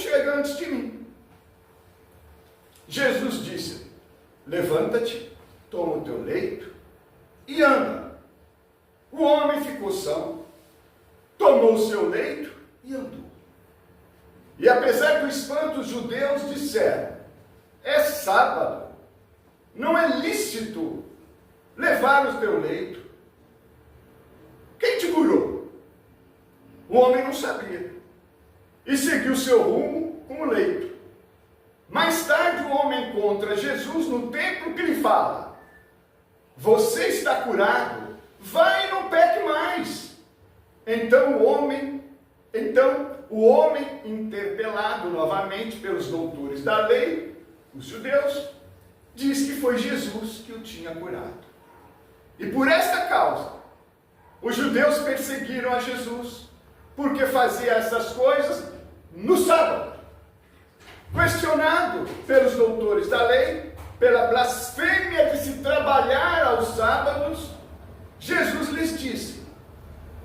chega antes de mim. Jesus disse: levanta-te, toma o teu leito e anda. O homem ficou são, tomou o seu leito e andou. E apesar do espanto, os judeus disseram: é sábado, não é lícito levar o teu leito. Quem te curou? O homem não sabia e seguiu seu rumo com o leito. Mais tarde o homem encontra Jesus no templo que lhe fala: você está curado, vai e não peque mais. Então o homem, interpelado novamente pelos doutores da lei, os judeus, diz que foi Jesus que o tinha curado. E por esta causa, os judeus perseguiram a Jesus, porque fazia essas coisas no sábado. Questionado pelos doutores da lei, pela blasfêmia de se trabalhar aos sábados, Jesus lhes disse: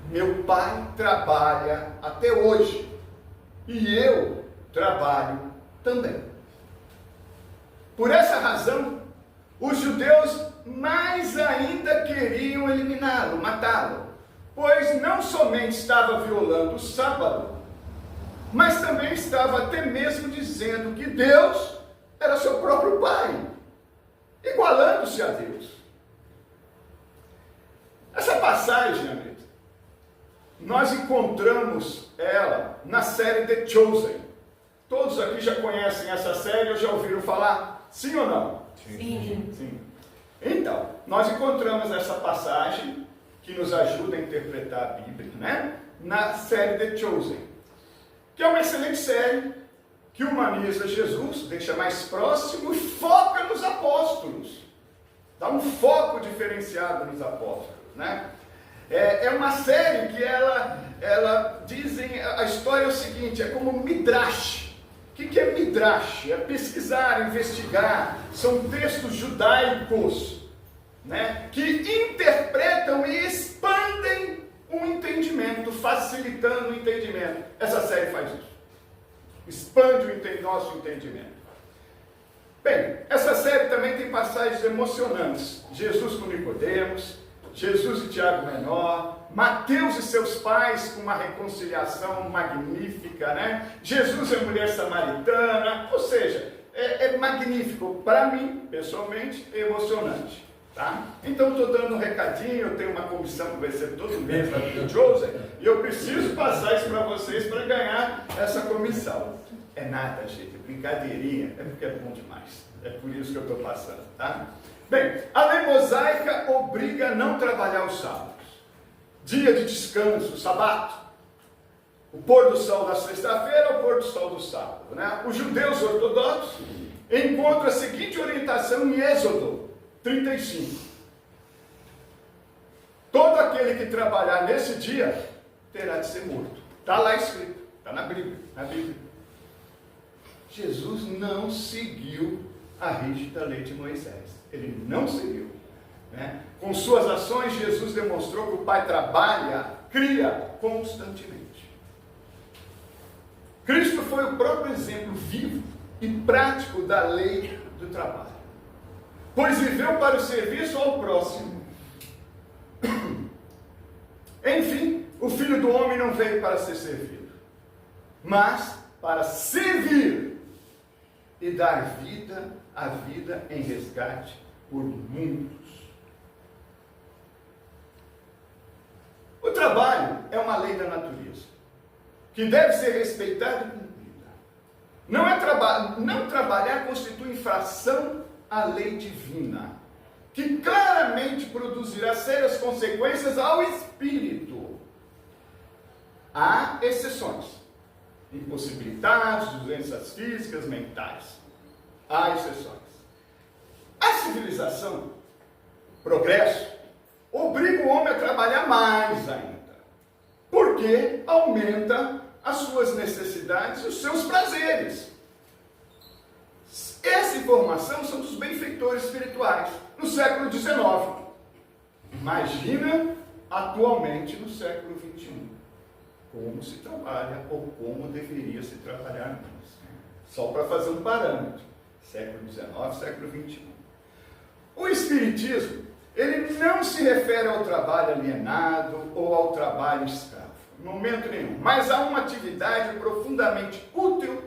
meu Pai trabalha até hoje, e eu trabalho também. Por essa razão, os judeus mais ainda queriam eliminá-lo, matá-lo, pois não somente estava violando o sábado, mas também estava até mesmo dizendo que Deus era seu próprio Pai, igualando-se a Deus. Essa passagem, amigo, nós encontramos ela na série The Chosen. Todos aqui já conhecem essa série ou já ouviram falar? Sim ou não? Sim. Sim. Então, nós encontramos essa passagem que nos ajuda a interpretar a Bíblia, né? Na série The Chosen, que é uma excelente série que humaniza Jesus, deixa mais próximo e foca nos apóstolos. Dá um foco diferenciado nos apóstolos, né? É uma série que ela dizem, a história é o seguinte, é como Midrash. O que é Midrash? É pesquisar, investigar, são textos judaicos, né, que interpretam e expandem o entendimento, facilitando o entendimento. Essa série faz isso. Expande o nosso entendimento. Bem, essa série também tem passagens emocionantes. Jesus com Nicodemos, Jesus e Tiago Menor, Mateus e seus pais com uma reconciliação magnífica, né? Jesus e a mulher samaritana, ou seja, é magnífico. Para mim, pessoalmente, é emocionante. Tá? Então estou dando um recadinho, eu tenho uma comissão que vai ser todo mês lá do Joseph, e eu preciso passar isso para vocês para ganhar essa comissão. É nada, gente, brincadeirinha, é porque é bom demais. É por isso que eu estou passando, tá? Bem, a lei mosaica obriga a não trabalhar os sábados. Dia de descanso, sabato. O pôr do sol da sexta-feira, o pôr do sol do sábado, né? Os judeus ortodoxos encontram a seguinte orientação em Êxodo 35. Todo aquele que trabalhar nesse dia terá de ser morto. Está lá escrito, está na Bíblia, Jesus não seguiu a rígida lei de Moisés. Ele não seguiu, né? Com suas ações, Jesus demonstrou que o Pai trabalha, cria constantemente. Cristo foi o próprio exemplo vivo e prático da lei do trabalho, pois viveu para o serviço ao próximo. Enfim, o Filho do Homem não veio para ser servido, mas para servir e dar a vida em resgate por muitos. O trabalho é uma lei da natureza, que deve ser respeitada e cumprida. Não trabalhar constitui infração à lei divina, que claramente produzirá sérias consequências ao espírito. Há exceções, impossibilidades, doenças físicas, mentais. Há exceções. A civilização, progresso, obriga o homem a trabalhar mais ainda, porque aumenta as suas necessidades e os seus prazeres. Essa informação são dos benfeitores espirituais no século XIX. Imagina atualmente no século XXI como se trabalha ou como deveria se trabalhar. trabalhar menos. Só para fazer um parâmetro. Século XIX, século XXI. O Espiritismo, ele não se refere ao trabalho alienado ou ao trabalho escravo. Em momento nenhum. Mas há uma atividade profundamente útil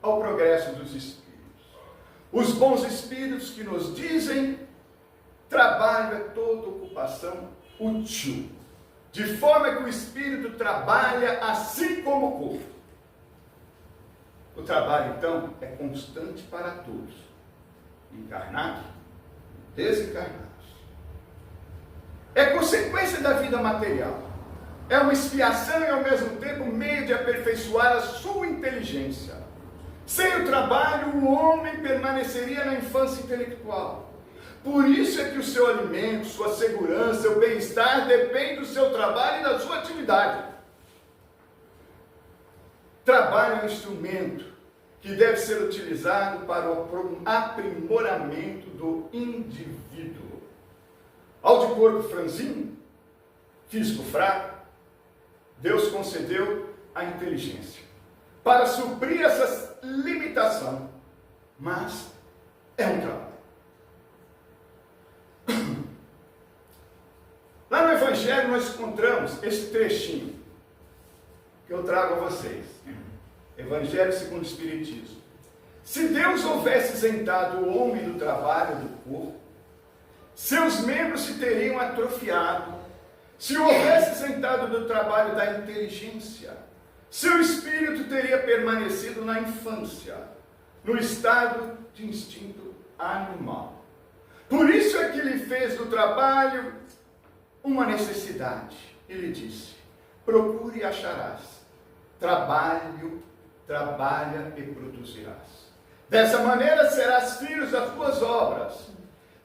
ao progresso dos espíritos. Os bons espíritos que nos dizem: trabalho é toda ocupação útil. De forma que o espírito trabalha assim como o corpo. O trabalho, então, é constante para todos, encarnados, desencarnados. É consequência da vida material. É uma expiação e, ao mesmo tempo, meio de aperfeiçoar a sua inteligência. Sem o trabalho, o homem permaneceria na infância intelectual. Por isso é que o seu alimento, sua segurança, seu bem-estar depende do seu trabalho e da sua atividade. Trabalho é um instrumento que deve ser utilizado para o aprimoramento do indivíduo. Ao de corpo franzino, físico fraco, Deus concedeu a inteligência para suprir essa limitação, mas é um trabalho. Lá no Evangelho nós encontramos esse trechinho que eu trago a vocês. Evangelho segundo o Espiritismo. Se Deus houvesse isentado o homem do trabalho do corpo, seus membros se teriam atrofiado. Se houvesse isentado do trabalho da inteligência, seu espírito teria permanecido na infância, no estado de instinto animal. Por isso é que lhe fez do trabalho uma necessidade. Ele disse: procure e acharás. Trabalha e produzirás. Dessa maneira serás filho das tuas obras.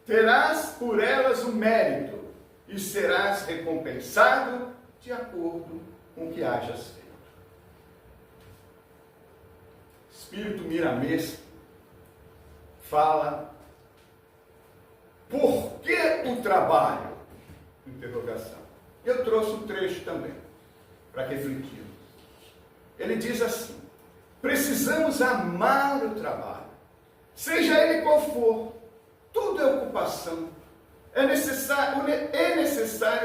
Terás por elas o mérito e serás recompensado de acordo com o que hajas feito. Espírito Miramês fala: por que o trabalho? Interrogação. Eu trouxe um trecho também para refletir. Ele diz assim: precisamos amar o trabalho, seja ele qual for. Tudo é ocupação. É necessário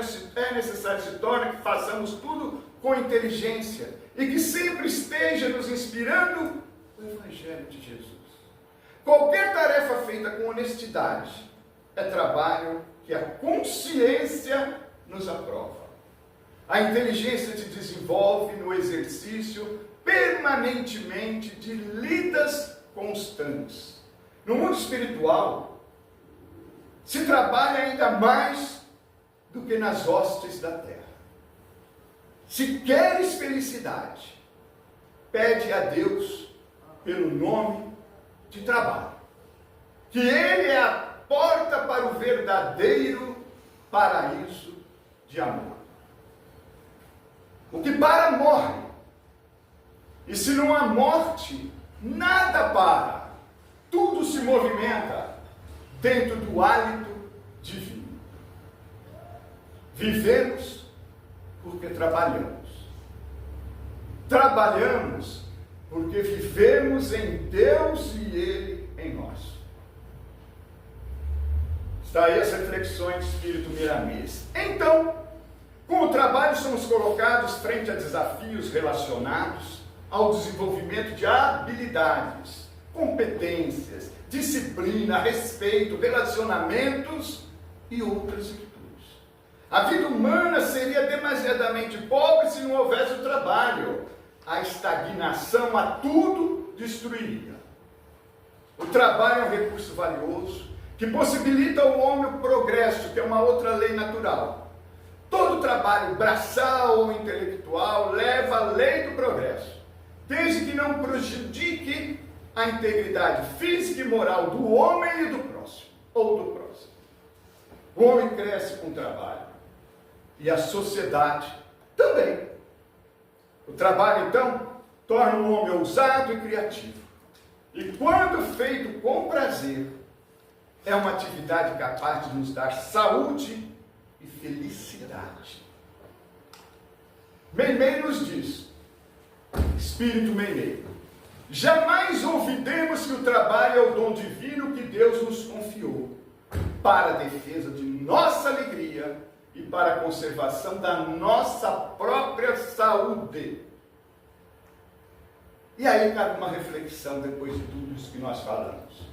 se torna que façamos tudo com inteligência e que sempre esteja nos inspirando o Evangelho de Jesus. Qualquer tarefa feita com honestidade é trabalho que a consciência nos aprova. A inteligência se desenvolve no exercício permanentemente de lidas constantes. No mundo espiritual, se trabalha ainda mais do que nas hostes da terra. Se queres felicidade, pede a Deus pelo nome de trabalho, que Ele é a porta para o verdadeiro paraíso de amor. O que para morre, e se não há morte, nada para, tudo se movimenta dentro do hálito divino. Vivemos porque trabalhamos. Trabalhamos porque vivemos em Deus e Ele em nós. Está aí as reflexões do Espírito Miramês. Então, com o trabalho somos colocados frente a desafios relacionados ao desenvolvimento de habilidades, competências, disciplina, respeito, relacionamentos e outras virtudes. A vida humana seria demasiadamente pobre se não houvesse o trabalho. A estagnação a tudo destruiria. O trabalho é um recurso valioso que possibilita ao homem o progresso, que é uma outra lei natural. Todo trabalho braçal ou intelectual leva à lei do progresso, desde que não prejudique a integridade física e moral do homem e do próximo, ou do próximo. O homem cresce com o trabalho e a sociedade também. O trabalho, então, torna o homem ousado e criativo. E quando feito com prazer, é uma atividade capaz de nos dar saúde e felicidade. Meimei nos diz: Espírito Menei. Jamais ouvidemos que o trabalho é o dom divino que Deus nos confiou para a defesa de nossa alegria e para a conservação da nossa própria saúde. E aí cabe uma reflexão depois de tudo isso que nós falamos.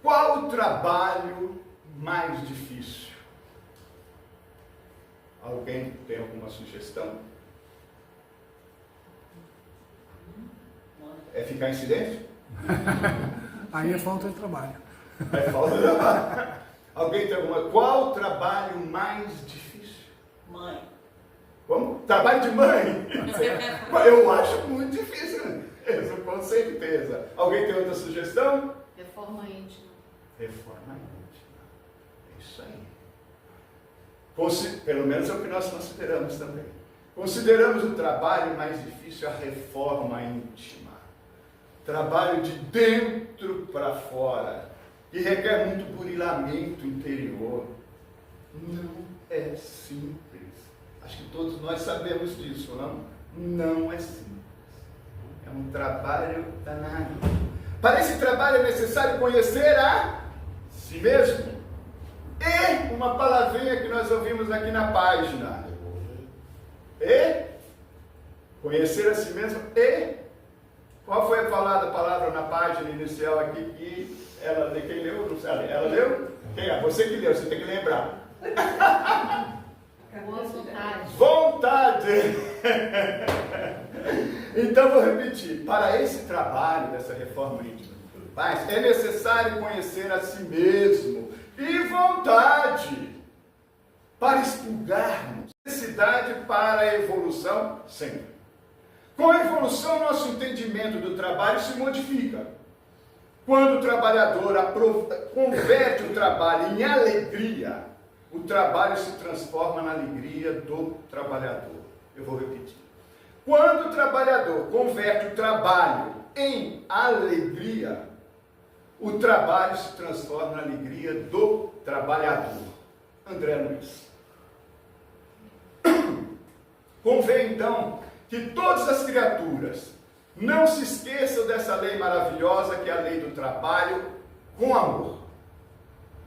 Qual o trabalho mais difícil? Alguém tem alguma sugestão? É ficar em silêncio? Aí é falta de trabalho. É falta de trabalho. Alguém tem alguma? Qual o trabalho mais difícil? Mãe. Como? Trabalho de mãe? Eu acho muito difícil. Isso, com certeza. Alguém tem outra sugestão? Reforma íntima. Reforma íntima. É isso aí. Pelo menos é o que nós consideramos também. Consideramos o trabalho mais difícil a reforma íntima. Trabalho de dentro para fora, que requer muito burilamento interior. Não é simples. Acho que todos nós sabemos disso, não? Não é simples. É um trabalho danado. Para esse trabalho é necessário conhecer a si mesmo. E uma palavrinha que nós ouvimos aqui na página. E conhecer a si mesmo e qual foi a palavra na página inicial aqui que ela, quem leu? Não sabe. Ela leu? Quem é? Você que leu, você tem que lembrar. Boa vontade. Vontade. Então vou repetir. Para esse trabalho dessa reforma íntima e tudo mais, é necessário conhecer a si mesmo e vontade para expurgarmos necessidade para a evolução sempre. Com a evolução, nosso entendimento do trabalho se modifica. Quando o trabalhador converte o trabalho em alegria, o trabalho se transforma na alegria do trabalhador. Eu vou repetir. Quando o trabalhador converte o trabalho em alegria, o trabalho se transforma na alegria do trabalhador. André Luiz. Convém, então, que todas as criaturas não se esqueçam dessa lei maravilhosa que é a lei do trabalho com amor.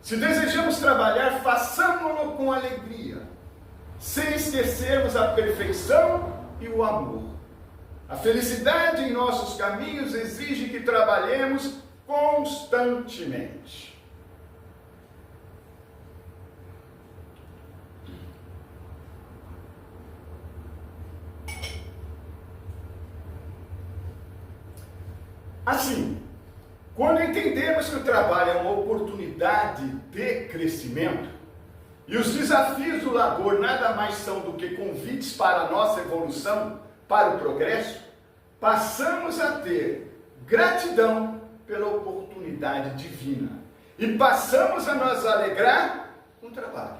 Se desejamos trabalhar, façamo-lo com alegria, sem esquecermos a perfeição e o amor. A felicidade em nossos caminhos exige que trabalhemos constantemente. Assim, quando entendemos que o trabalho é uma oportunidade de crescimento, e os desafios do labor nada mais são do que convites para a nossa evolução, para o progresso, passamos a ter gratidão pela oportunidade divina e passamos a nos alegrar com o trabalho.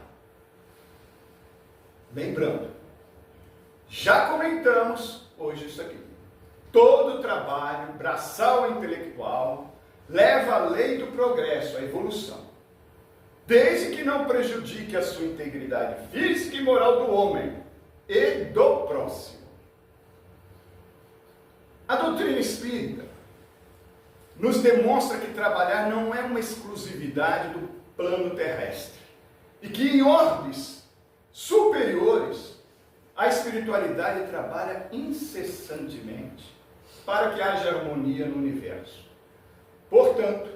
Lembrando, já comentamos hoje isso aqui. Todo trabalho, braçal intelectual, leva à lei do progresso, à evolução, desde que não prejudique a sua integridade física e moral do homem e do próximo. A doutrina espírita nos demonstra que trabalhar não é uma exclusividade do plano terrestre e que em orbes superiores a espiritualidade trabalha incessantemente para que haja harmonia no universo. Portanto,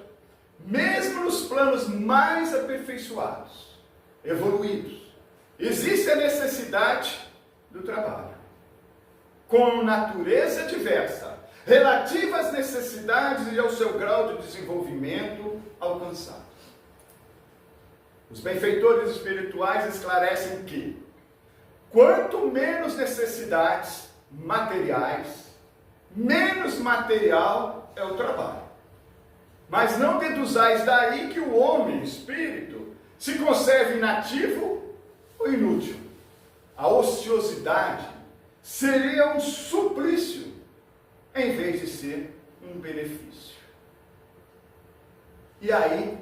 mesmo nos planos mais aperfeiçoados, evoluídos, existe a necessidade do trabalho, com natureza diversa, relativa às necessidades e ao seu grau de desenvolvimento alcançado. Os benfeitores espirituais esclarecem que, quanto menos necessidades materiais, menos material é o trabalho. Mas não deduzais daí que o homem, espírito, se conserve inativo ou inútil. A ociosidade seria um suplício, em vez de ser um benefício. E aí,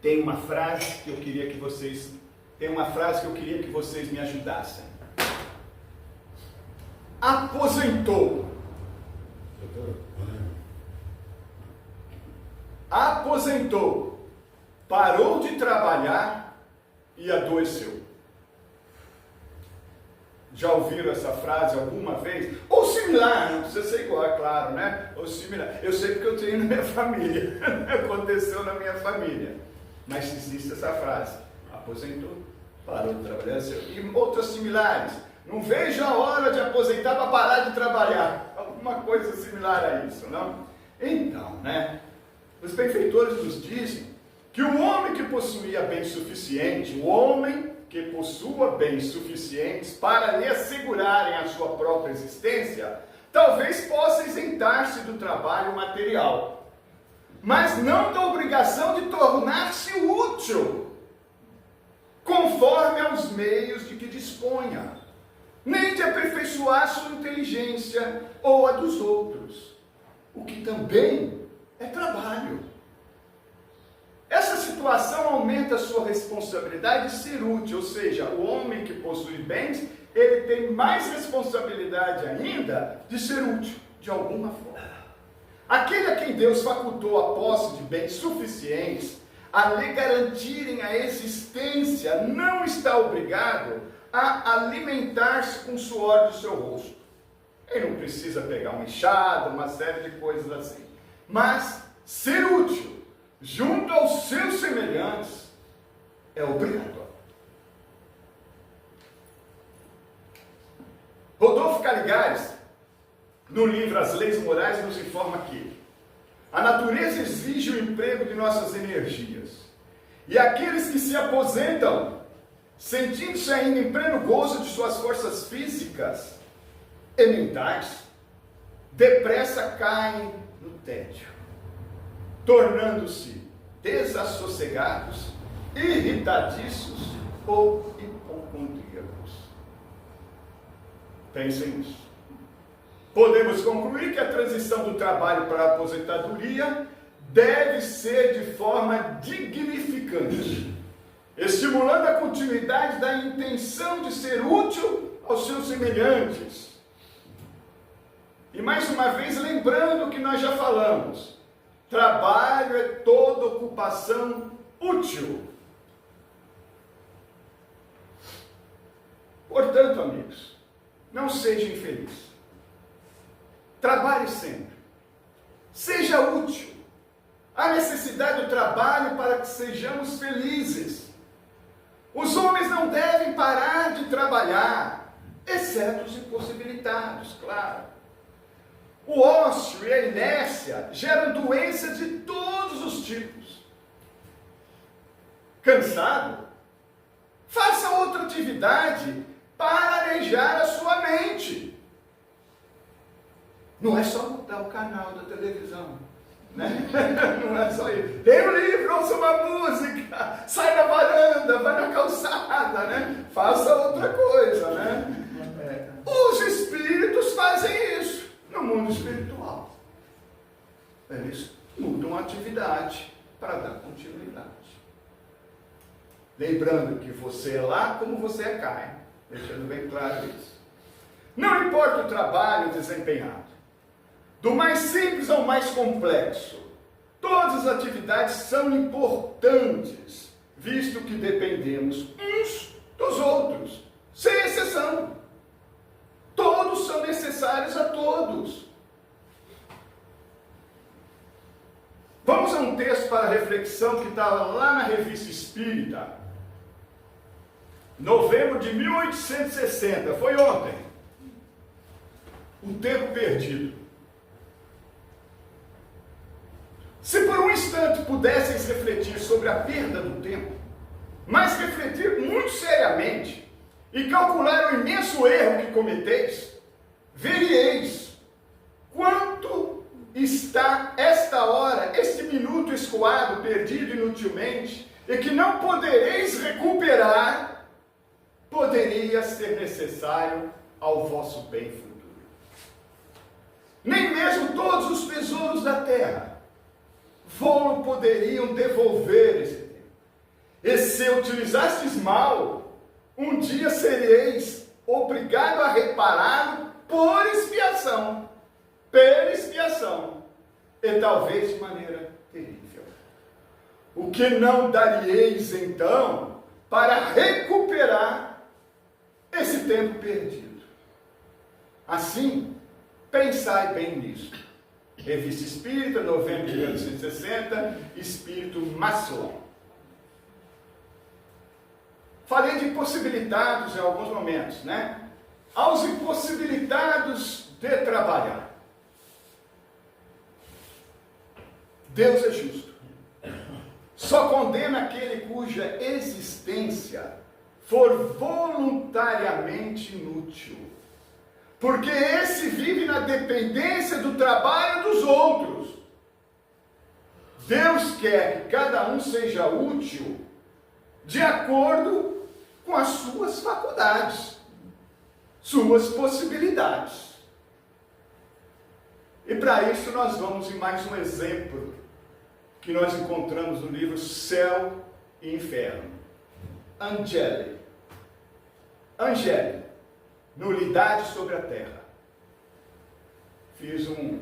tem uma frase que eu queria que vocês tem uma frase que eu queria que vocês me ajudassem. Aposentou. Aposentou. Parou de trabalhar e adoeceu. Já ouviram essa frase alguma vez? Ou similar, não precisa ser igual, é claro, né? Ou similar. Eu sei porque eu tenho na minha família. Aconteceu na minha família. Mas existe essa frase. Aposentou, parou de trabalhar. E outras similares. Não vejo a hora de aposentar para parar de trabalhar. Alguma coisa similar a isso, não? Então, né? Os benfeitores nos dizem que o homem que possuía bens suficientes, o homem que possua bens suficientes para lhe assegurarem a sua própria existência, talvez possa isentar-se do trabalho material, mas não da obrigação de tornar-se útil, conforme aos meios de que disponha, nem de aperfeiçoar sua inteligência ou a dos outros, o que também é trabalho. Essa situação aumenta a sua responsabilidade de ser útil, ou seja, o homem que possui bens, ele tem mais responsabilidade ainda de ser útil, de alguma forma. Aquele a quem Deus facultou a posse de bens suficientes a lhe garantirem a existência, não está obrigado a alimentar-se com o suor do seu rosto. Ele não precisa pegar uma enxada, uma série de coisas assim. Mas ser útil junto aos seus semelhantes é obrigatório. Rodolfo Caligares, no livro As Leis Morais, nos informa que a natureza exige o emprego de nossas energias, e aqueles que se aposentam, sentindo-se ainda em pleno gozo de suas forças físicas e mentais, depressa caem no tédio, tornando-se desassossegados, irritadiços ou hipocondríacos. Pensem nisso. Podemos concluir que a transição do trabalho para a aposentadoria deve ser de forma dignificante, estimulando a continuidade da intenção de ser útil aos seus semelhantes. E mais uma vez, lembrando o que nós já falamos, trabalho é toda ocupação útil. Portanto, amigos, não seja infeliz. Trabalhe sempre. Seja útil. Há necessidade do trabalho para que sejamos felizes. Os homens não devem parar de trabalhar, exceto os impossibilitados, claro. O ócio e a inércia geram doenças de todos os tipos. Cansado? Faça outra atividade para arejar a sua mente. Não é só mudar o canal da televisão, né? Não é só isso. Lê um livro, ouça uma música, sai na varanda, vai na calçada, né? Faça outra coisa, né? Os espíritos fazem isso no mundo espiritual. Eles mudam a atividade para dar continuidade. Lembrando que você é lá como você é cá, hein? Deixando bem claro isso. Não importa o trabalho desempenhado, do mais simples ao mais complexo, todas as atividades são importantes, visto que dependemos uns dos outros, sem exceção. Todos são necessários a todos. Vamos a um texto para reflexão que está lá na Revista Espírita, novembro de 1860, foi ontem. O tempo perdido. Se por um instante pudesseis refletir sobre a perda do tempo, mas refletir muito seriamente e calcular o imenso erro que cometeis, veríeis quanto está esta hora, este minuto escoado, perdido inutilmente, e que não podereis recuperar, poderia ser necessário ao vosso bem futuro. Nem mesmo todos os tesouros da terra poderiam devolver esse tempo. E se utilizastes mal, um dia sereis obrigado a repará-lo por expiação, pela expiação, e talvez de maneira terrível. O que não darieis então para recuperar esse tempo perdido? Assim, pensai bem nisso. Revista Espírita, novembro de 1860, Espírito Maçon. Falei de impossibilitados em alguns momentos, né? Aos impossibilitados de trabalhar. Deus é justo. Só condena aquele cuja existência for voluntariamente inútil. Porque esse vive na dependência do trabalho dos outros. Deus quer que cada um seja útil de acordo com as suas faculdades, suas possibilidades. E para isso nós vamos em mais um exemplo que nós encontramos no livro Céu e Inferno. Angeli, nulidade sobre a terra. Fiz um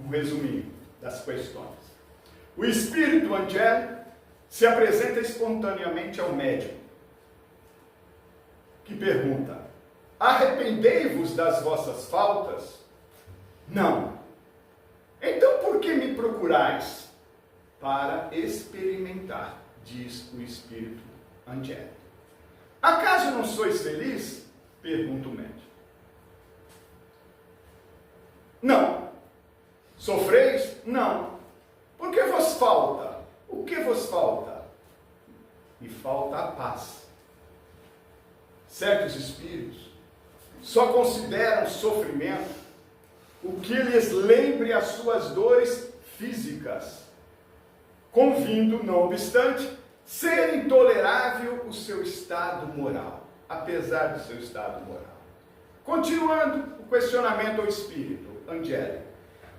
resuminho das questões. O espírito Angeli se apresenta espontaneamente ao médium, que pergunta: arrependei-vos das vossas faltas? Não. Então por que me procurais? Para experimentar, diz o espírito angélico. Acaso não sois feliz? Pergunta o médium. Não. Sofreis? Não. Por que vos falta? O que vos falta? Me falta a paz. Certos espíritos só consideram sofrimento o que lhes lembre as suas dores físicas, convindo, não obstante, ser intolerável o seu estado moral, apesar do seu estado moral. Continuando o questionamento ao espírito angélico.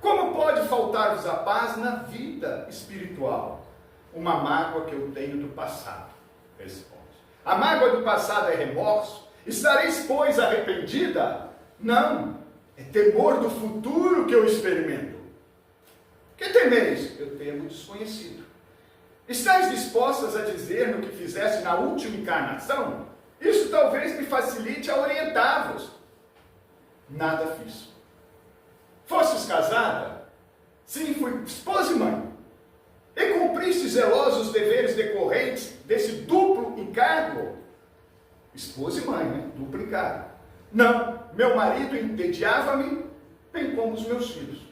Como pode faltar-vos a paz na vida espiritual? Uma mágoa que eu tenho do passado, responde. A mágoa do passado é remorso? Estareis, pois, arrependida? Não, é temor do futuro que eu experimento. Que temeis? Eu temo o desconhecido. Estais dispostas a dizer-me o que fizeste na última encarnação? Isso talvez me facilite a orientar-vos. Nada fiz. Fostes casada? Sim, fui esposa e mãe. E cumpriste zelosos os deveres decorrentes desse duplo encargo? Esposa e mãe, né? Duplo encargo. Não, meu marido entediava-me, bem como os meus filhos.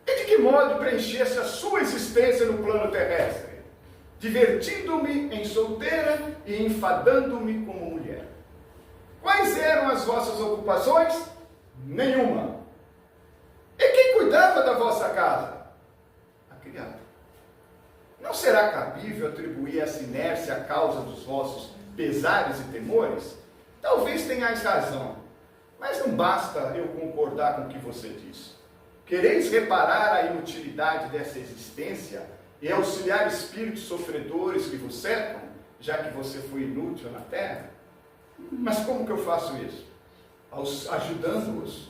E de que modo preenchesse a sua existência no plano terrestre? Divertindo-me em solteira e enfadando-me como mulher. Quais eram as vossas ocupações? Nenhuma. E quem cuidava da vossa casa? A criada. Não será cabível atribuir essa inércia à causa dos vossos pesares e temores? Talvez tenhais razão, mas não basta eu concordar com o que você diz. Quereis reparar a inutilidade dessa existência e auxiliar espíritos sofredores que vos cercam, já que você foi inútil na terra? Mas como que eu faço isso? Ajudando-os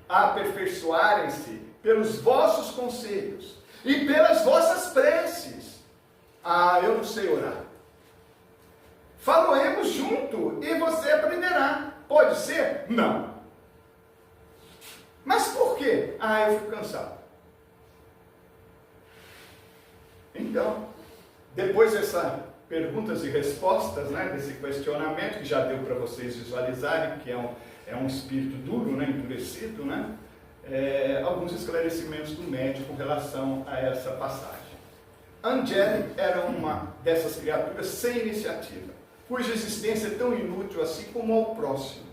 a aperfeiçoarem-se pelos vossos conselhos e pelas vossas preces. Ah, eu não sei orar. Falaremos junto e você aprenderá. Pode ser? Não. Mas por quê? Ah, eu fico cansado. Então, depois dessas perguntas e respostas, né, desse questionamento, que já deu para vocês visualizarem, que é um espírito duro, né, endurecido, né, alguns esclarecimentos do médico com relação a essa passagem. Angeli era uma dessas criaturas sem iniciativa, cuja existência é tão inútil assim como ao próximo.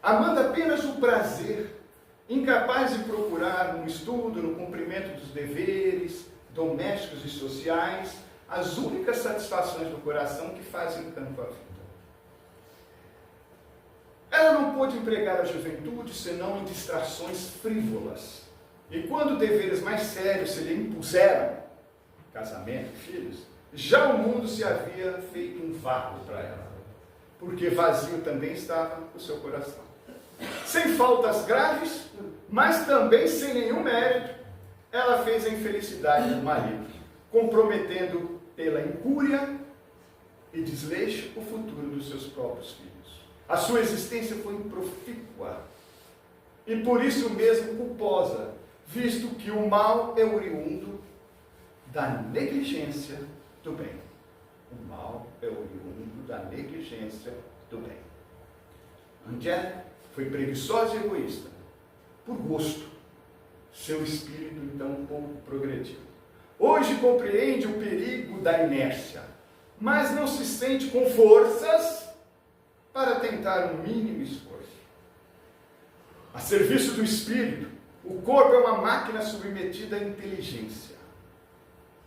Amando apenas o prazer, incapaz de procurar no estudo, no cumprimento dos deveres domésticos e sociais, as únicas satisfações do coração que fazem campo à vida. Ela não pôde empregar a juventude senão em distrações frívolas. E quando deveres mais sérios se lhe impuseram, casamento, filhos, já o mundo se havia feito um vácuo para ela, porque vazio também estava o seu coração. Sem faltas graves, mas também sem nenhum mérito, ela fez a infelicidade do marido, comprometendo pela incúria e desleixo o futuro dos seus próprios filhos. A sua existência foi profícua e por isso mesmo culposa, visto que o mal é oriundo da negligência do bem. O mal é oriundo da negligência do bem. Angela foi preguiçosa e egoísta, por gosto. Seu espírito então um pouco progrediu. Hoje compreende o perigo da inércia, mas não se sente com forças para tentar um mínimo esforço. A serviço do espírito, o corpo é uma máquina submetida à inteligência.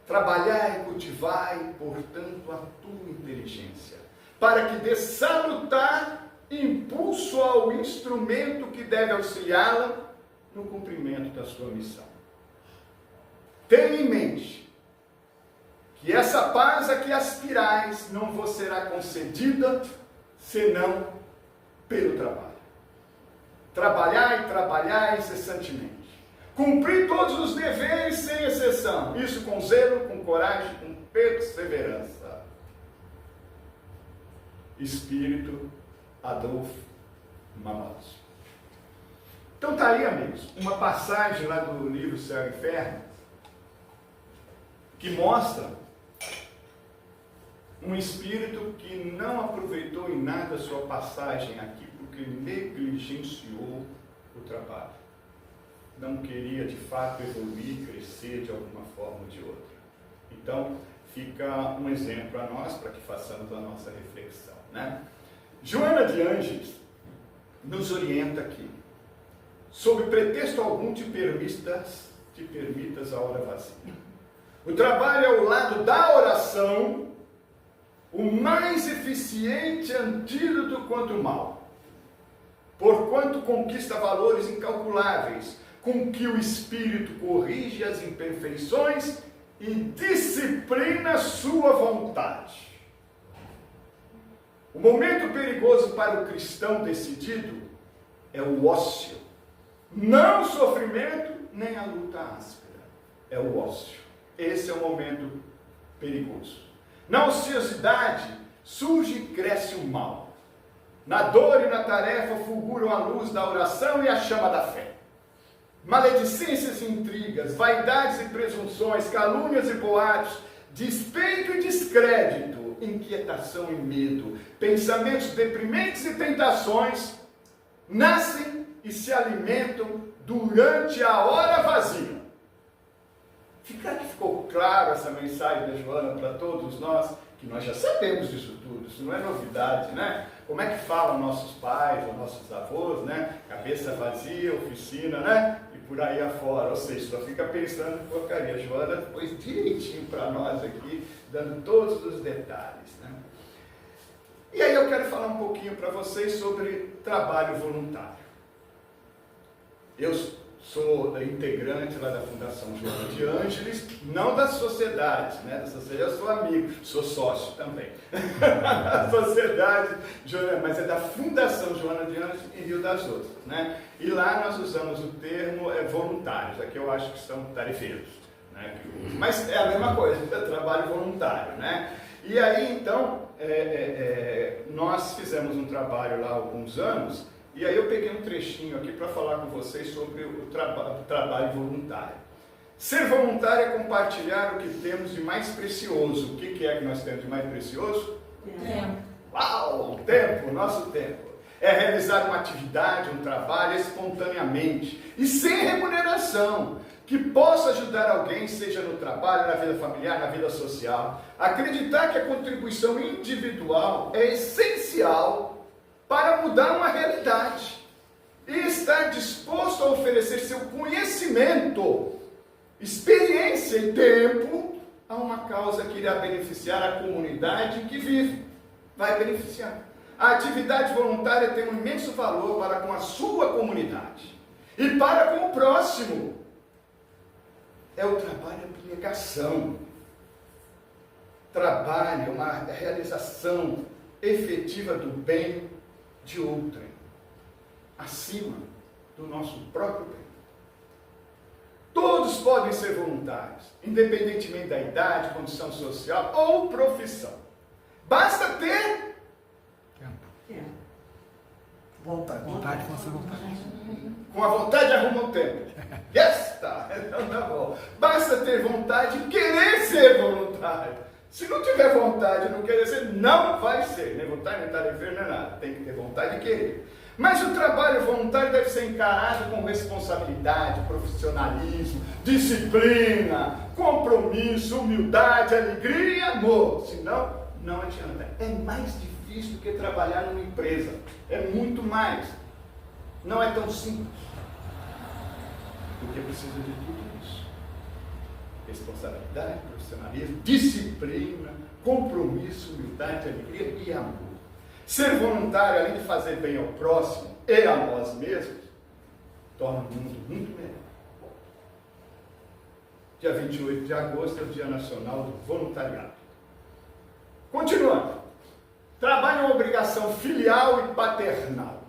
Trabalhar e cultivar, e, portanto, a tua inteligência, para que dê salutar impulso ao instrumento que deve auxiliá-la no cumprimento da sua missão. Tenha em mente que essa paz a que aspirais não vos será concedida senão pelo trabalho. Trabalhar e trabalhar incessantemente. Cumprir todos os deveres sem exceção. Isso com zelo, com coragem, com perseverança. Espírito Adolfo Mamaus. Então está aí, amigos, uma passagem lá do livro Céu e Inferno que mostra um espírito que não aproveitou em nada a sua passagem aqui porque negligenciou o trabalho. Não queria de fato evoluir, crescer de alguma forma ou de outra. Então fica um exemplo a nós para que façamos a nossa reflexão, né? Joana de Ângeles nos orienta aqui. Sob pretexto algum te permitas a hora vazia. O trabalho é ao lado da oração o mais eficiente antídoto contra o mal, porquanto conquista valores incalculáveis, com que o espírito corrige as imperfeições e disciplina a sua vontade. O momento perigoso para o cristão decidido é o ócio. Não o sofrimento, nem a luta áspera. É o ócio. Esse é o momento perigoso. Na ociosidade surge e cresce o mal. Na dor e na tarefa fulguram a luz da oração e a chama da fé. Maledicências e intrigas, vaidades e presunções, calúnias e boatos, despeito e descrédito, inquietação e medo, pensamentos deprimentes e tentações, nascem e se alimentam durante a hora vazia. Ficou claro essa mensagem da Joana para todos nós, que nós já sabemos disso tudo, isso não é novidade, né? Como é que falam nossos pais, ou nossos avós, né? Cabeça vazia, oficina, né? E por aí afora, ou seja, só fica pensando em porcaria. A Joana pôs direitinho para nós aqui, dando todos os detalhes, né? E aí eu quero falar um pouquinho para vocês sobre trabalho voluntário. Eu sou integrante lá da Fundação Joana de Ângeles, não da sociedade, né? Da sociedade eu sou amigo, sou sócio também. A sociedade, mas é da Fundação Joana de Ângeles em Rio das Ostras, né? E lá nós usamos o termo voluntários, aqui eu acho que são tarefeiros, né? Mas é a mesma coisa, é trabalho voluntário, né? E aí então, nós fizemos um trabalho lá há alguns anos. E aí eu peguei um trechinho aqui para falar com vocês sobre o trabalho voluntário. Ser voluntário é compartilhar o que temos de mais precioso. O que é que nós temos de mais precioso? Tempo. Uau! Tempo, nosso tempo. É realizar uma atividade, um trabalho espontaneamente e sem remuneração, que possa ajudar alguém, seja no trabalho, na vida familiar, na vida social. Acreditar que a contribuição individual é essencial para mudar uma realidade e estar disposto a oferecer seu conhecimento, experiência e tempo a uma causa que irá beneficiar a comunidade em que vive. Vai beneficiar. A atividade voluntária tem um imenso valor para com a sua comunidade e para com o próximo. É o trabalho de abnegação. trabalho, uma realização efetiva do bem de outrem, acima do nosso próprio bem. Todos podem ser voluntários, independentemente da idade, condição social ou profissão. Basta ter Vontade com essa vontade. com a vontade arruma o tempo. Yes, tá. Então tá bom. Basta ter vontade e querer ser voluntário. Se não tiver vontade e não querer ser, não vai ser. Nem vontade, nem tarefa, nem nada. Tem que ter vontade e querer. Mas o trabalho voluntário deve ser encarado com responsabilidade, profissionalismo, disciplina, compromisso, humildade, alegria e amor. Senão, não adianta. É mais difícil do que trabalhar numa empresa. É muito mais. Não é tão simples. Porque precisa de tudo isso. Responsabilidade, profissionalismo, disciplina, compromisso, humildade, alegria e amor. Ser voluntário, além de fazer bem ao próximo e a nós mesmos, torna o mundo muito melhor. Dia 28 de agosto é o Dia Nacional do Voluntariado. Continuando. Trabalho é uma obrigação filial e paternal.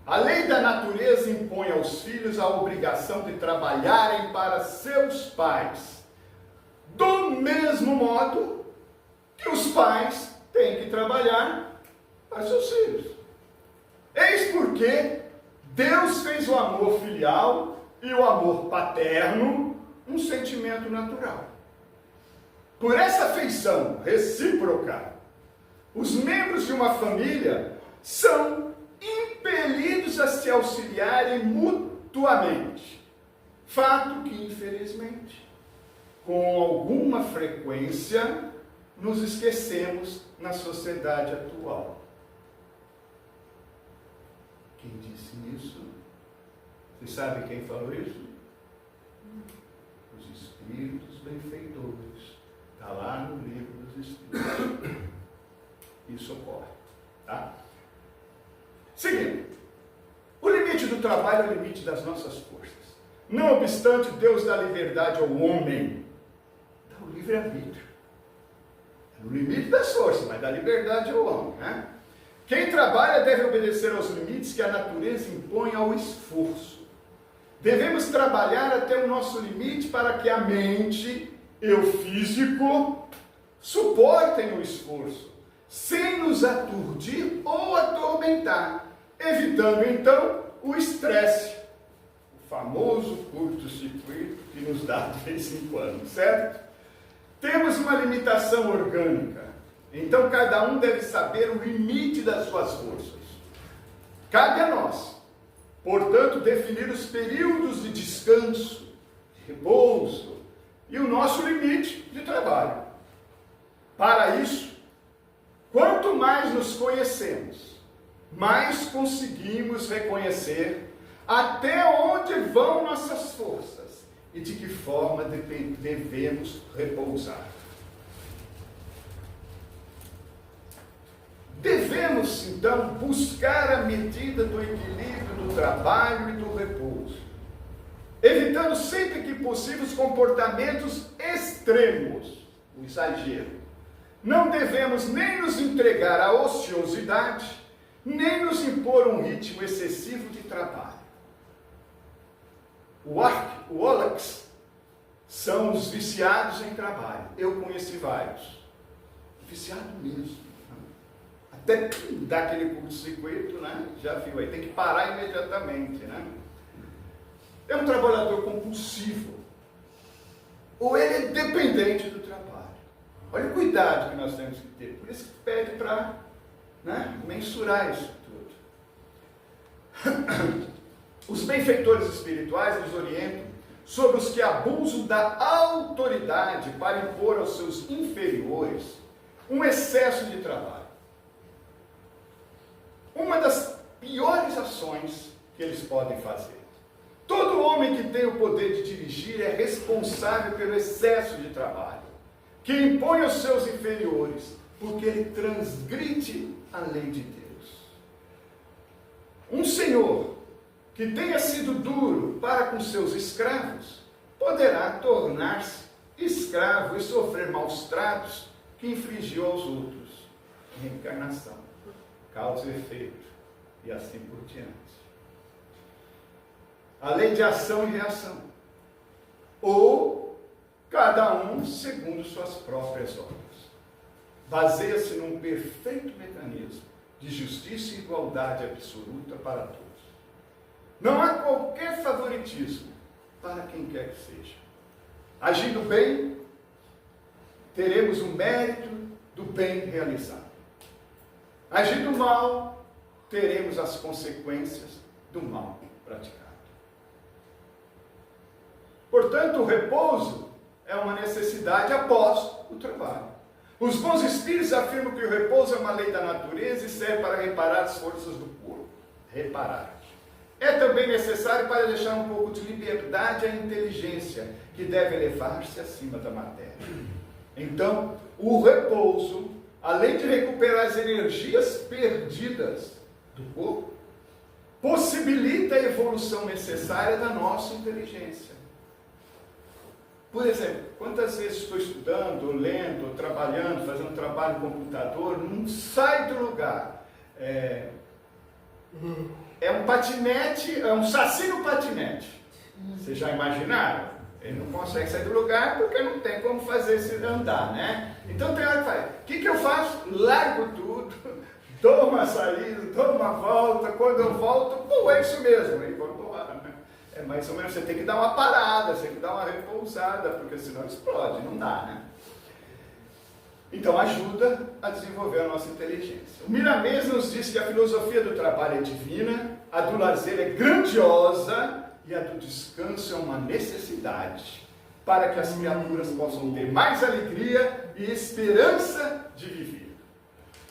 A lei da natureza impõe aos filhos a obrigação de trabalharem para seus pais, do mesmo modo que os pais têm que trabalhar para seus filhos. Eis porque Deus fez o amor filial e o amor paterno um sentimento natural. Por essa afeição recíproca, os membros de uma família são impelidos a se auxiliarem mutuamente. Fato que, infelizmente, com alguma frequência, nos esquecemos na sociedade atual. Quem disse isso? Você sabe quem falou isso? Os Espíritos Benfeitores. Está lá no livro dos Espíritos. Isso ocorre. Tá? Seguindo. O limite do trabalho é o limite das nossas forças. Não obstante, Deus dá liberdade ao homem. Dá o livre-arbítrio. É no limite das forças, mas dá liberdade ao homem. Né? Quem trabalha deve obedecer aos limites que a natureza impõe ao esforço. Devemos trabalhar até o nosso limite para que a mente e o físico suportem o esforço, sem nos aturdir ou atormentar, evitando então o estresse, o famoso curto-circuito que nos dá de vez em quando, certo? Temos uma limitação orgânica, então cada um deve saber o limite das suas forças. Cabe a nós, portanto, definir os períodos de descanso, de repouso e o nosso limite de trabalho. Para isso, quanto mais nos conhecemos, mais conseguimos reconhecer até onde vão nossas forças e de que forma devemos repousar. Devemos, então, buscar a medida do equilíbrio do trabalho e do repouso, evitando sempre que possível os comportamentos extremos, o exagero. Não devemos nem nos entregar à ociosidade, nem nos impor um ritmo excessivo de trabalho. O Olax são os viciados em trabalho. Eu conheci vários. Viciado mesmo. Até dar aquele curto-circuito, né? Já viu aí, tem que parar imediatamente, né? É um trabalhador compulsivo. Ou ele é dependente do trabalho. Olha o cuidado que nós temos que ter. Por isso que pede para, né, mensurar isso tudo. Os benfeitores espirituais nos orientam sobre os que abusam da autoridade para impor aos seus inferiores um excesso de trabalho. Uma das piores ações que eles podem fazer. Todo homem que tem o poder de dirigir é responsável pelo excesso de trabalho, que impõe aos seus inferiores, porque ele transgride a lei de Deus. Um senhor que tenha sido duro para com seus escravos, poderá tornar-se escravo e sofrer maus tratos que infligiu aos outros. Reencarnação, causa e efeito, e assim por diante. A lei de ação e reação. Ou cada um segundo suas próprias obras. Baseia-se num perfeito mecanismo de justiça e igualdade absoluta para todos. Não há qualquer favoritismo para quem quer que seja. Agindo bem, teremos o mérito do bem realizado. Agindo mal, teremos as consequências do mal praticado. Portanto, o repouso é uma necessidade após o trabalho. Os bons espíritos afirmam que o repouso é uma lei da natureza e serve para reparar as forças do corpo. Reparar. É também necessário para deixar um pouco de liberdade à inteligência, que deve elevar-se acima da matéria. Então, o repouso, além de recuperar as energias perdidas do corpo, possibilita a evolução necessária da nossa inteligência. Por exemplo, quantas vezes estou estudando, ou lendo, ou trabalhando, fazendo trabalho no computador, não sai do lugar. É um patinete, é um saci no patinete. Vocês já imaginaram? Ele não consegue sair do lugar porque não tem como fazer esse andar, né? Então tem hora que faz. O que eu faço? Largo tudo, dou uma saída, dou uma volta, quando eu volto, pô, é isso mesmo, e vou embora, né? É mais ou menos, você tem que dar uma parada, você tem que dar uma repousada, porque senão explode, não dá, né? Então ajuda a desenvolver a nossa inteligência. O Miramês nos diz que a filosofia do trabalho é divina, a do lazer é grandiosa e a do descanso é uma necessidade para que as criaturas possam ter mais alegria e esperança de viver.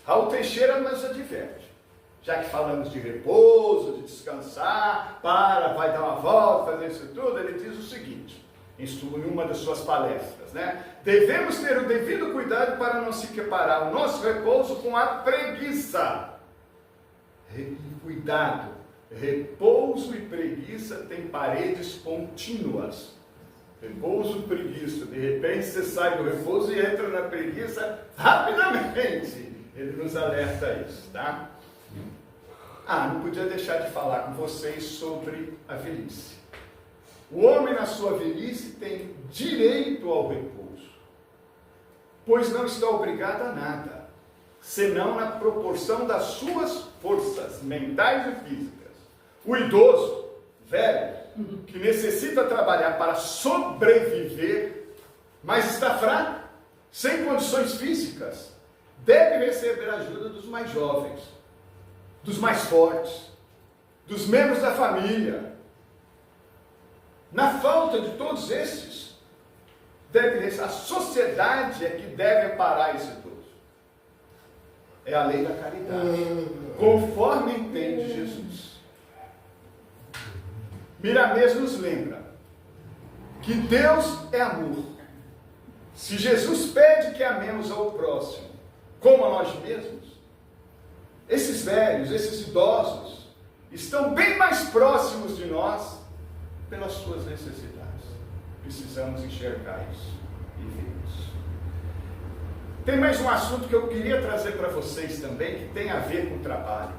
Raul Teixeira nos adverte. Já que falamos de repouso, de descansar, vai dar uma volta, fazer isso tudo, ele diz o seguinte, em uma das suas palestras, né? Devemos ter o devido cuidado para não se equiparar o nosso repouso com a preguiça. Cuidado, repouso e preguiça têm paredes contínuas. Repouso e preguiça, de repente você sai do repouso e entra na preguiça rapidamente. Ele nos alerta a isso, tá? Não podia deixar de falar com vocês sobre a velhice. O homem na sua velhice tem direito ao repouso, pois não está obrigado a nada, senão na proporção das suas forças mentais e físicas. O idoso, velho, que necessita trabalhar para sobreviver, mas está fraco, sem condições físicas, deve receber a ajuda dos mais jovens, dos mais fortes, dos membros da família. Na falta de todos esses, a sociedade é que deve amparar esse idoso. É a lei da caridade, conforme entende Jesus. Miramês nos lembra que Deus é amor. Se Jesus pede que amemos ao próximo como a nós mesmos, esses velhos, esses idosos, estão bem mais próximos de nós pelas suas necessidades. Precisamos enxergar isso e ver isso. Tem mais um assunto que eu queria trazer para vocês também, que tem a ver com o trabalho.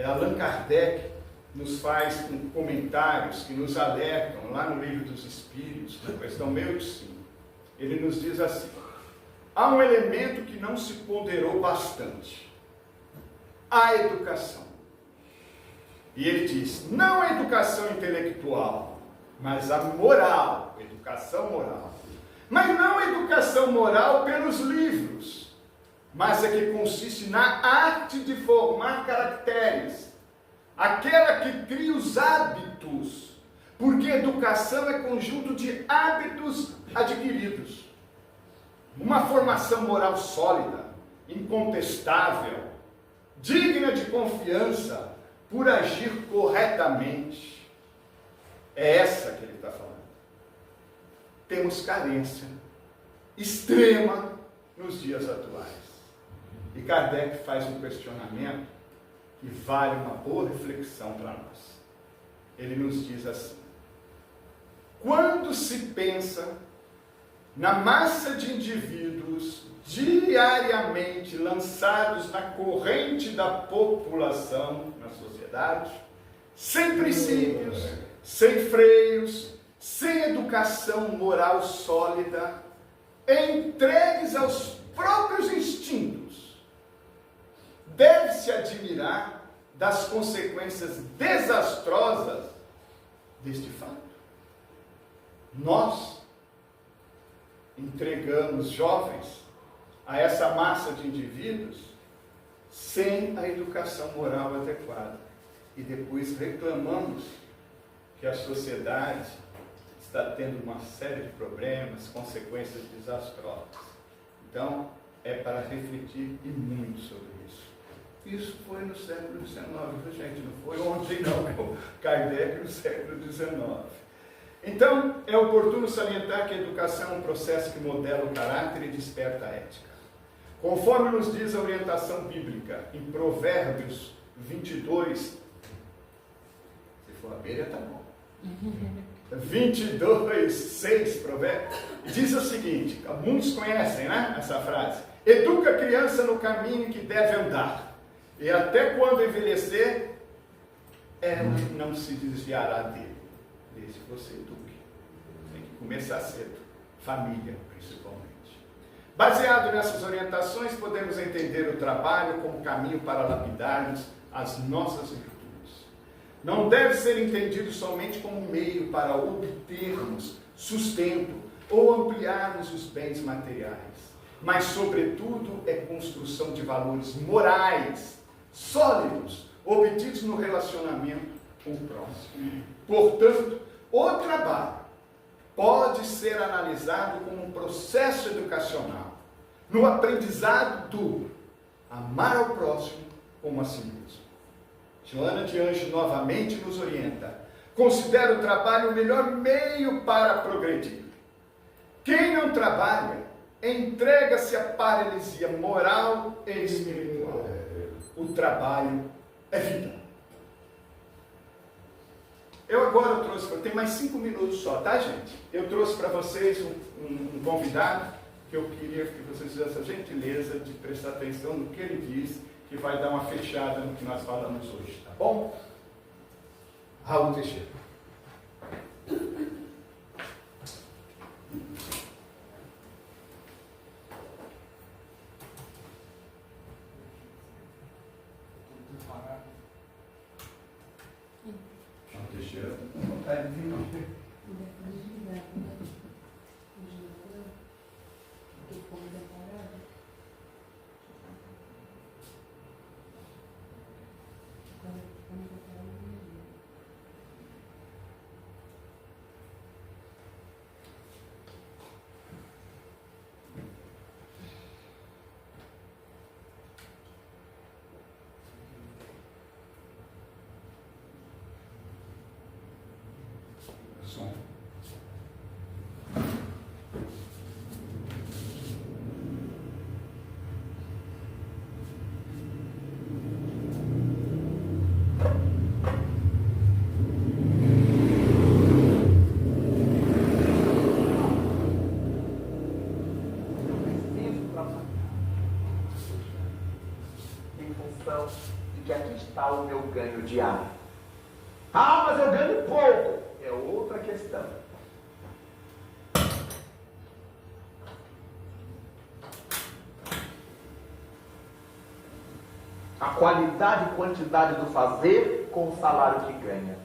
Allan Kardec nos faz comentários que nos alertam, lá no Livro dos Espíritos, na questão 685. Ele nos diz assim: há um elemento que não se ponderou bastante: a educação. E ele diz, não a educação intelectual, mas a moral, educação moral. Mas não a educação moral pelos livros, mas a que consiste na arte de formar caracteres, aquela que cria os hábitos, porque educação é conjunto de hábitos adquiridos. Uma formação moral sólida, incontestável, digna de confiança, por agir corretamente. É essa que ele está falando. Temos carência extrema nos dias atuais. E Kardec faz um questionamento que vale uma boa reflexão para nós. Ele nos diz assim: quando se pensa na massa de indivíduos diariamente lançados na corrente da população, na sociedade, sem princípios, sem freios, sem educação moral sólida, entregues aos próprios instintos, deve-se admirar das consequências desastrosas deste fato. Nós entregamos jovens a essa massa de indivíduos sem a educação moral adequada e depois reclamamos que a sociedade está tendo uma série de problemas, consequências desastrosas. Então, é para refletir e muito sobre isso. Isso foi no século XIX, gente, não foi ontem não, Kardec no século XIX. Então, é oportuno salientar que a educação é um processo que modela o caráter e desperta a ética. Conforme nos diz a orientação bíblica, em Provérbios 22, se for abelha, tá bom. 22, 6, Provérbios, diz o seguinte, muitos conhecem, né, essa frase: educa a criança no caminho que deve andar, e até quando envelhecer, ela não se desviará dele. Desde que você eduque. Tem que começar cedo. Família, principalmente. Baseado nessas orientações, podemos entender o trabalho como caminho para lapidarmos as nossas virtudes. Não deve ser entendido somente como meio para obtermos sustento ou ampliarmos os bens materiais, mas, sobretudo, é construção de valores morais sólidos, obtidos no relacionamento com o próximo. Portanto, o trabalho pode ser analisado como um processo educacional, no aprendizado do amar ao próximo como a si mesmo. Joana de Anjos novamente nos orienta: considera o trabalho o melhor meio para progredir. Quem não trabalha, entrega-se à paralisia moral e espiritual. O trabalho é vida. Eu agora trouxe, tem mais 5 minutos só, tá, gente? Eu trouxe para vocês um convidado que eu queria que vocês fizessem a gentileza de prestar atenção no que ele diz, que vai dar uma fechada no que nós falamos hoje, tá bom? Raul Teixeira. Raul Teixeira, vontade de vir, não. Som. Em função de que aqui está o meu ganho diário. Ah, mas eu ganho pouco. É outra questão. A qualidade e quantidade do fazer com o salário que ganha.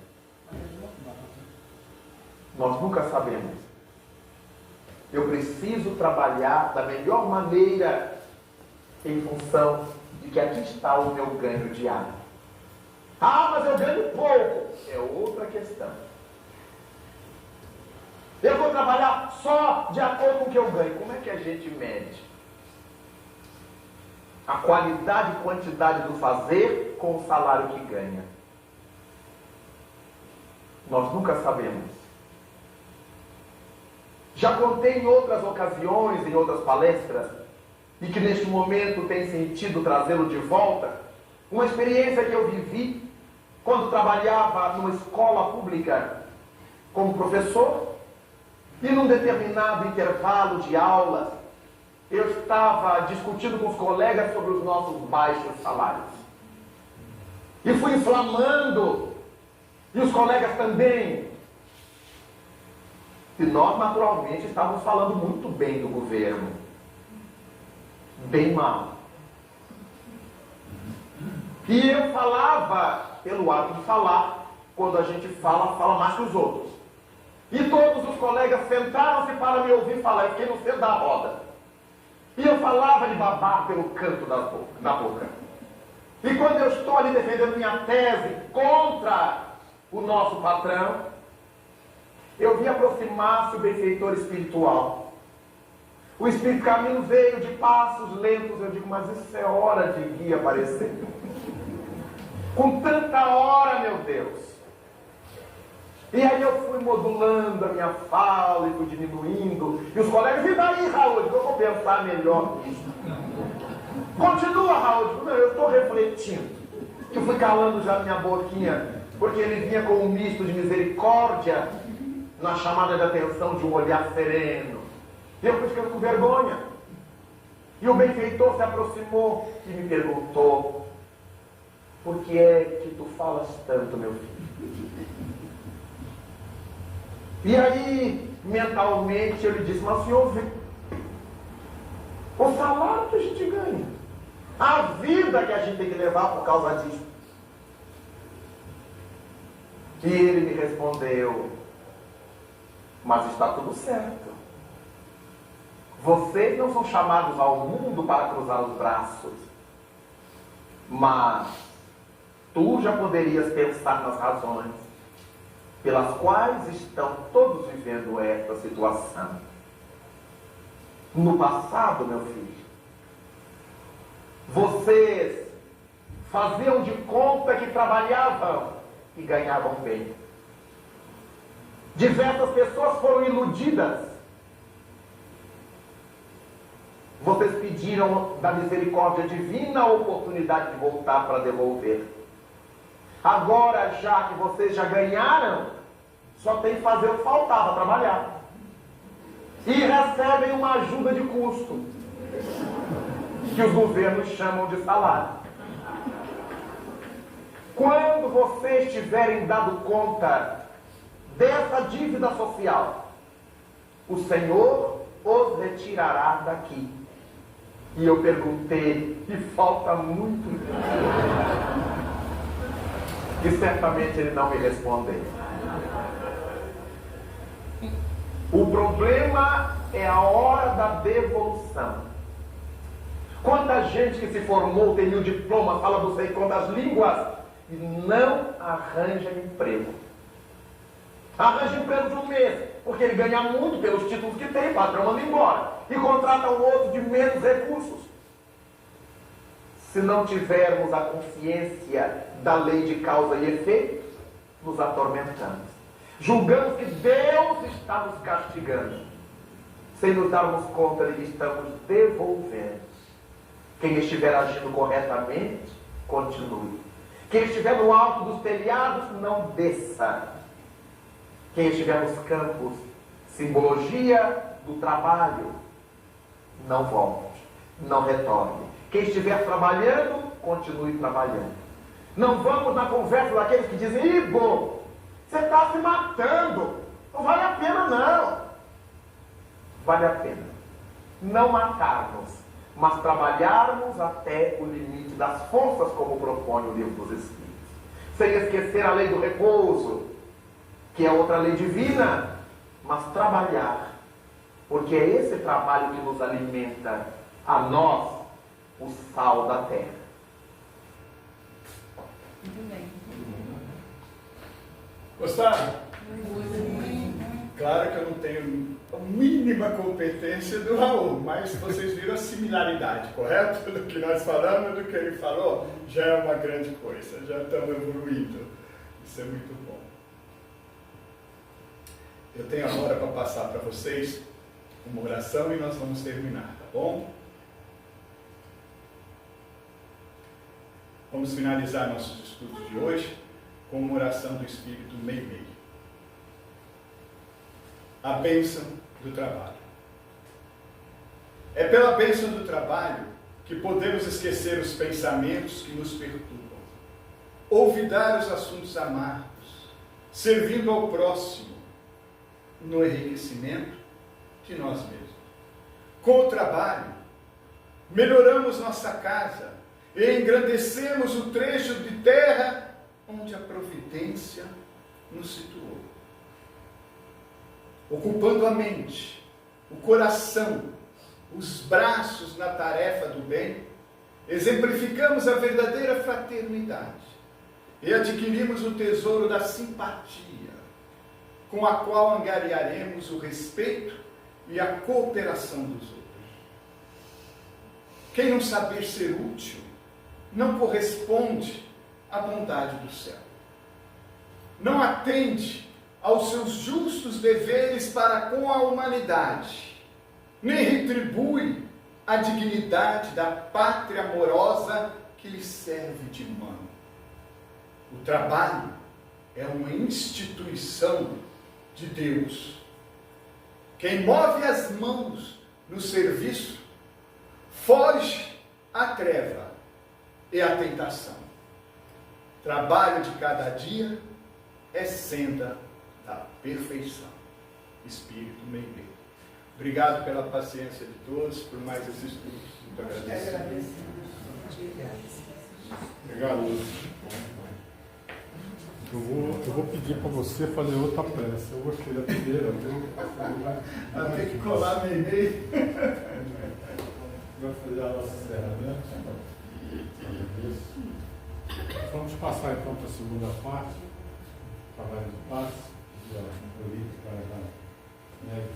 Nós nunca sabemos. Eu preciso trabalhar da melhor maneira em função de que aqui está o meu ganho diário. Ah, mas eu ganho pouco. É outra questão. Eu vou trabalhar só de acordo com o que eu ganho. Como é que a gente mede? A qualidade e quantidade do fazer com o salário que ganha. Nós nunca sabemos. Já contei em outras ocasiões, em outras palestras, e que neste momento tem sentido trazê-lo de volta, uma experiência que eu vivi quando trabalhava numa escola pública como professor, E num determinado intervalo de aula, eu estava discutindo com os colegas sobre os nossos baixos salários. E fui inflamando, e os colegas também. E nós, naturalmente, estávamos falando muito bem do governo. Bem mal. E eu falava, pelo ato de falar, quando a gente fala, fala mais que os outros. E todos os colegas sentaram-se para me ouvir falar, eu fiquei no centro da roda. E eu falava de babar pelo canto da boca. E quando eu estou ali defendendo minha tese contra o nosso patrão, eu vi aproximar-se o benfeitor espiritual. O Espírito Caminho veio de passos lentos. Eu digo, mas isso é hora de guia aparecer. Com tanta hora, meu Deus. E aí eu fui modulando a minha fala e fui diminuindo. E os colegas, e daí, Raul? Eu vou pensar melhor nisso. Continua, Raul. Eu digo, não, eu estou refletindo. Que eu fui calando já minha boquinha, porque ele vinha com um misto de misericórdia na chamada de atenção de um olhar sereno. E eu fui ficando com vergonha. E o benfeitor se aproximou e me perguntou, por que é que tu falas tanto, meu filho? E aí, mentalmente, eu lhe disse, mas senhor, o salário que a gente ganha, a vida que a gente tem que levar por causa disso. E ele me respondeu, mas está tudo certo. Vocês não são chamados ao mundo para cruzar os braços, mas tu já poderias pensar nas razões pelas quais estão todos vivendo esta situação. No passado, meu filho, vocês faziam de conta que trabalhavam e ganhavam bem. Diversas pessoas foram iludidas. Vocês pediram da misericórdia divina a oportunidade de voltar para devolver. Agora, já que vocês já ganharam, só tem que fazer o que faltava, trabalhar. E recebem uma ajuda de custo, que os governos chamam de salário. Quando vocês tiverem dado conta dessa dívida social, o Senhor os retirará daqui. E eu perguntei, e falta muito? E certamente ele não me respondeu. O problema é a hora da devolução. Quanta gente que se formou, tem o diploma, fala não sei quantas línguas, e não arranja emprego. Arranja emprego de um mês, porque ele ganha muito pelos títulos que tem, o patrão manda embora. E contrata um outro de menos recursos. Se não tivermos a consciência da lei de causa e efeito, nos atormentamos. Julgamos que Deus está nos castigando, sem nos darmos conta de que estamos devolvendo. Quem estiver agindo corretamente, continue. Quem estiver no alto dos telhados, não desça. Quem estiver nos campos, simbologia do trabalho, não volte, não retorne. Quem estiver trabalhando, continue trabalhando. Não vamos na conversa daqueles que dizem, Ibo, você está se matando, não vale a pena não. Vale a pena não matarmos, mas trabalharmos até o limite das forças, como propõe o livro dos Espíritos. Sem esquecer a lei do repouso, que é outra lei divina, mas trabalhar, porque é esse trabalho que nos alimenta a nós, o sal da terra. Muito bem. Gostaram? Muito. Claro que eu não tenho a mínima competência do Raul, mas vocês viram a similaridade, correto? Do que nós falamos, do que ele falou, já é uma grande coisa, já estamos evoluindo. Isso é muito bom. Eu tenho agora para passar para vocês uma oração e nós vamos terminar, tá bom? Vamos finalizar nossos estudos de hoje com uma oração do Espírito Meimei. a bênção do trabalho. É pela bênção do trabalho que podemos esquecer os pensamentos que nos perturbam, olvidar os assuntos amargos, servindo ao próximo no enriquecimento de nós mesmos. Com o trabalho, melhoramos nossa casa e engrandecemos o trecho de terra onde a providência nos situou. Ocupando a mente, o coração, os braços na tarefa do bem, exemplificamos a verdadeira fraternidade e adquirimos o tesouro da simpatia, com a qual angariaremos o respeito e a cooperação dos outros. Quem não saber ser útil, não corresponde à bondade do céu. Não atende aos seus justos deveres para com a humanidade, nem retribui a dignidade da pátria amorosa que lhe serve de mão. O trabalho é uma instituição de Deus. Quem move as mãos no serviço, foge à treva e à tentação. Trabalho de cada dia é senda da perfeição. Espírito Meimei. Obrigado pela paciência de todos, por mais esses estudos. Muito agradecido. Obrigado, Lúcio. Eu vou pedir para você fazer outra prece. Eu gostei da primeira, viu? Vai ter que colar Meimei. Vai fazer a nossa serra, né? Vamos passar então para a segunda parte. Trabalho de paz. Política, né?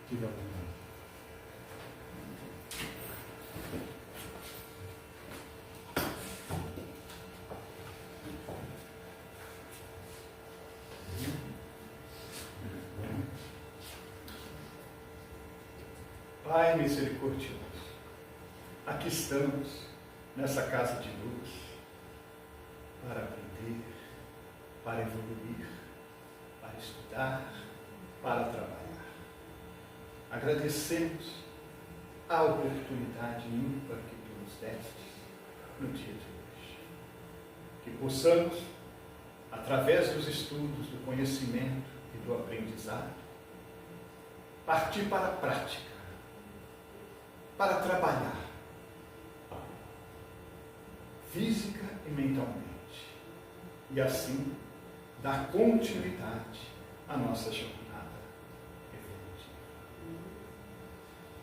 Diga a verdade. Pai misericordioso, aqui estamos, nessa casa de luz, para aprender, para evoluir, para estudar, para trabalhar. Agradecemos a oportunidade ímpar que tu nos deste no dia de hoje. Que possamos, através dos estudos, do conhecimento e do aprendizado, partir para a prática, para trabalhar, física e mentalmente, e assim dar continuidade à nossa jornada evolutiva.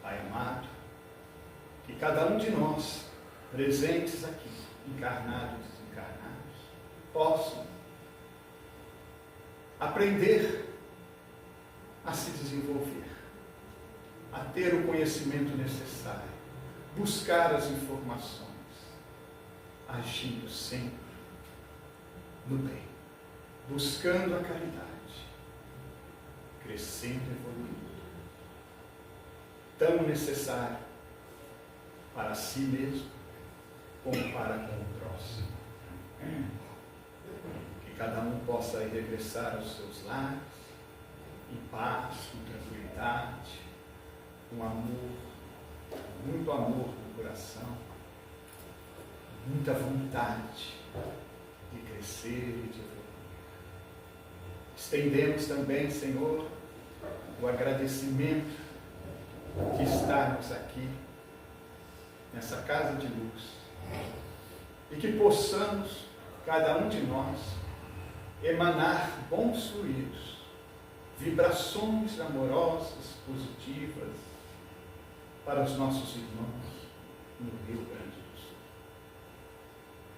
Pai amado, que cada um de nós, presentes aqui, encarnados e desencarnados, possam aprender a se desenvolver, a ter o conhecimento necessário, buscar as informações, agindo sempre no bem, buscando a caridade, crescendo e evoluindo, tão necessário para si mesmo como para com o próximo. Que cada um possa regressar aos seus lares em paz, com tranquilidade, com amor, muito amor no coração, muita vontade de crescer e de evoluir. Estendemos também, Senhor, o agradecimento de estarmos aqui, nessa casa de luz, e que possamos, cada um de nós, emanar bons fluidos, vibrações amorosas, positivas, para os nossos irmãos no Rio Grande do Sul.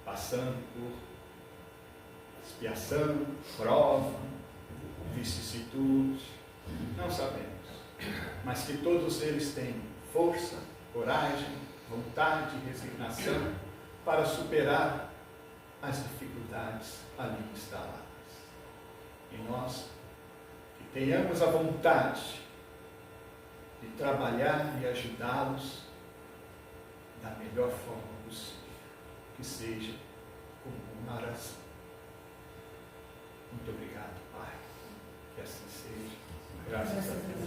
Passando por expiação, prova, vicissitudes, não sabemos, mas que todos eles tenham força, coragem, vontade e resignação para superar as dificuldades ali instaladas. E nós, que tenhamos a vontade de trabalhar e ajudá-los da melhor forma possível, que seja como uma oração. Muito obrigado, Pai. Que assim seja. Graças a Deus.